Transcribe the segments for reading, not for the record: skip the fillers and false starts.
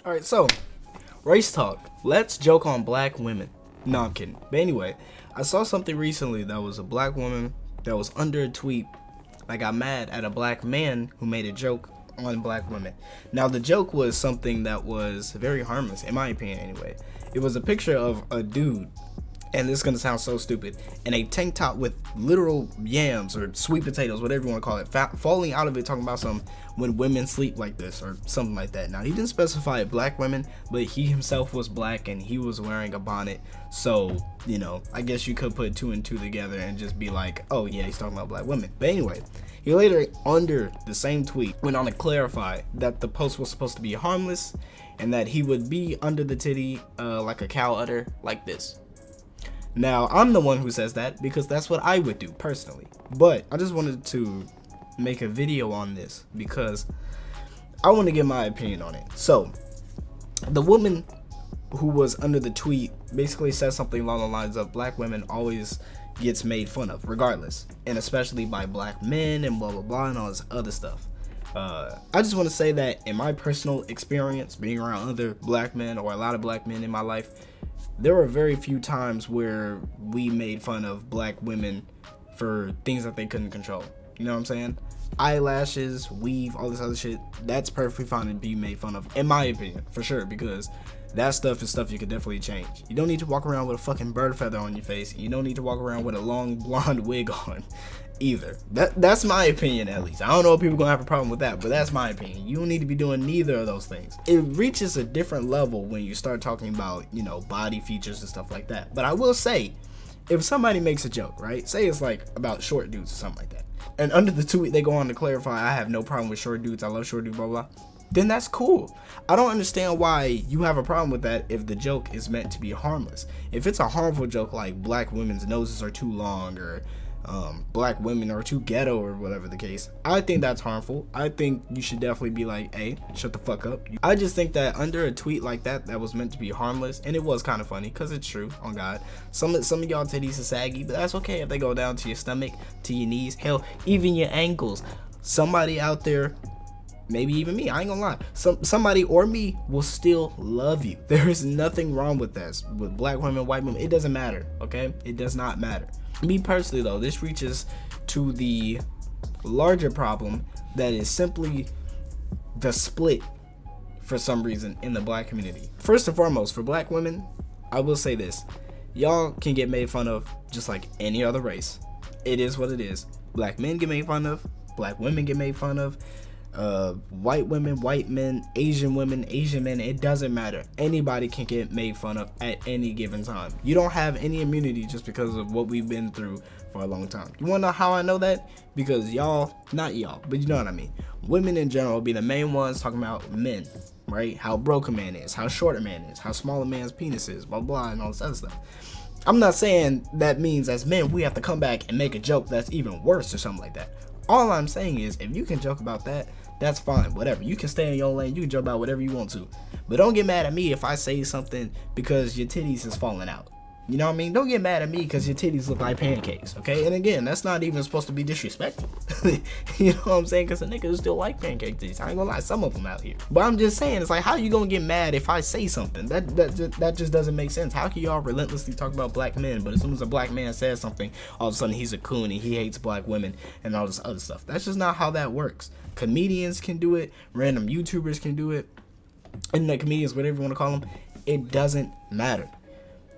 All right, so race talk. Let's joke on black women. No, I'm kidding. But anyway, I saw something recently that was a black woman that was under a tweet. I got mad at a black man who made a joke on black women. Now, the joke was something that was very harmless, in my opinion anyway. It was a picture of a dude, and this is gonna sound so stupid, in a tank top with literal yams or sweet potatoes, whatever you want to call it, falling out of it, talking about some when women sleep like this or something like that. Now, he didn't specify black women, but he himself was black and he was wearing a bonnet, so you know, I guess you could put two and two together and just be like, oh yeah, he's talking about black women. But anyway, he later, under the same tweet, went on to clarify that the post was supposed to be harmless and that he would be under the titty like a cow udder, like this. Now, I'm the one who says that because that's what I would do personally. But I just wanted to make a video on this because I want to get my opinion on it. So, the woman who was under the tweet basically said something along the lines of black women always gets made fun of, regardless. And especially by black men and blah, blah, blah, and all this other stuff. I just want to say that in my personal experience, being around other black men or a lot of black men in my life, there were very few times where we made fun of black women for things that they couldn't control. You know what I'm saying? Eyelashes, weave, all this other shit, that's perfectly fine to be made fun of, in my opinion, for sure, because that stuff is stuff you could definitely change. You don't need to walk around with a fucking bird feather on your face. You don't need to walk around with a long blonde wig on either. That's my opinion, at least. I don't know if people gonna have a problem with that, but that's my opinion. You don't need to be doing neither of those things. It reaches a different level when you start talking about, you know, body features and stuff like that. But I will say, if somebody makes a joke, right? Say it's like about short dudes or something like that, and under the tweet they go on to clarify, I have no problem with short dudes, I love short dudes, blah blah, then that's cool. I don't understand why you have a problem with that if the joke is meant to be harmless. If it's a harmful joke like black women's noses are too long or black women are too ghetto or whatever the case, I think that's harmful. I think you should definitely be like, hey, shut the fuck up. I just think that under a tweet like that was meant to be harmless, and it was kind of funny because it's true, on God. Some of y'all titties are saggy, but that's okay if they go down to your stomach, to your knees, hell, even your ankles. Somebody out there, maybe even me, I ain't gonna lie, somebody or me will still love you. There is nothing wrong with that. With black women, white women, it doesn't matter, okay? It does not matter. Me personally though, this reaches to the larger problem that is simply the split for some reason in the black community. First and foremost, for black women, I will say this: y'all can get made fun of just like any other race. It is what it is. Black men get made fun of, black women get made fun of, white women, white men, Asian women, Asian men, it doesn't matter. Anybody can get made fun of at any given time. You don't have any immunity just because of what we've been through for a long time. You wanna know how I know that? Because y'all, not y'all, but you know what I mean, women in general be the main ones talking about men, right? How broke a man is, how short a man is, how small a man's penis is, blah blah, and all this other stuff. I'm not saying that means as men we have to come back and make a joke that's even worse or something like that. All I'm saying is, if you can joke about that, that's fine, whatever. You can stay in your lane, you can joke about whatever you want to. But don't get mad at me if I say something because your titties is falling out. You know what I mean? Don't get mad at me because your titties look like pancakes, okay? And again, that's not even supposed to be disrespectful. You know what I'm saying? Because the niggas still like pancake titties. I ain't gonna lie, some of them out here. But I'm just saying, it's like, how you gonna get mad if I say something? That just doesn't make sense. How can y'all relentlessly talk about black men, but as soon as a black man says something, all of a sudden he's a coon and he hates black women and all this other stuff? That's just not how that works. Comedians can do it, random YouTubers can do it, internet comedians, whatever you want to call them. It doesn't matter.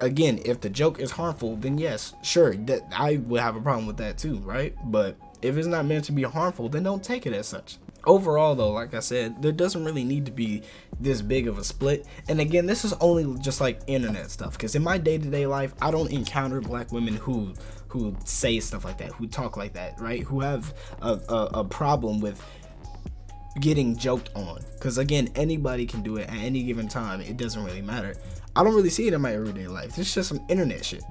Again, if the joke is harmful, then yes, sure, that I would have a problem with that too, right? But if it's not meant to be harmful, then don't take it as such. Overall though, like I said, there doesn't really need to be this big of a split. And again, this is only just like internet stuff, because in my day-to-day life, I don't encounter black women who say stuff like that, who talk like that, right? Who have a problem with getting joked on, because again, anybody can do it at any given time. It doesn't really matter. I don't really see it in my everyday life. It's just some internet shit,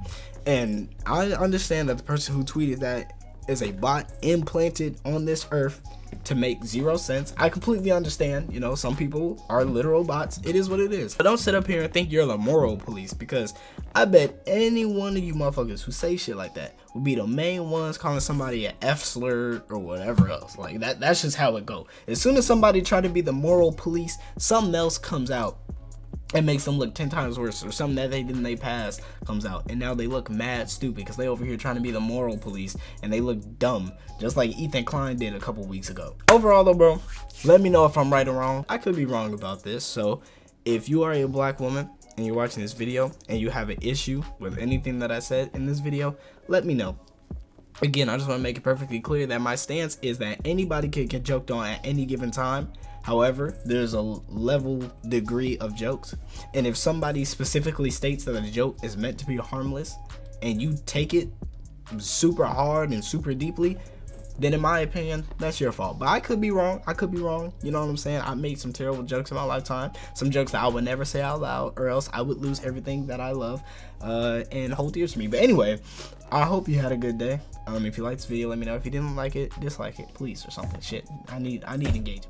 and I understand that the person who tweeted that is a bot implanted on this earth to make 0 sense. I completely understand, you know, some people are literal bots. It is what it is. But don't sit up here and think you're the moral police, because I bet any one of you motherfuckers who say shit like that will be the main ones calling somebody an F slur or whatever else. Like that's just how it go. As soon as somebody try to be the moral police, something else comes out it makes them look 10 times worse, or something that they did in their past comes out, and now they look mad stupid because they over here trying to be the moral police, and they look dumb, just like Ethan Klein did a couple weeks ago. Overall though, bro, let me know if I'm right or wrong. I could be wrong about this, so if you are a black woman and you're watching this video and you have an issue with anything that I said in this video, let me know. Again, I just want to make it perfectly clear that my stance is that anybody can get joked on at any given time. However, there's a level degree of jokes, and if somebody specifically states that a joke is meant to be harmless and you take it super hard and super deeply, then in my opinion, that's your fault. But I could be wrong. You know what I'm saying? I made some terrible jokes in my lifetime, some jokes that I would never say out loud, or else I would lose everything that I love and hold dear to me. But anyway, I hope you had a good day. If you liked this video, let me know. If you didn't like it, dislike it, please, or something. Shit, I need engagement.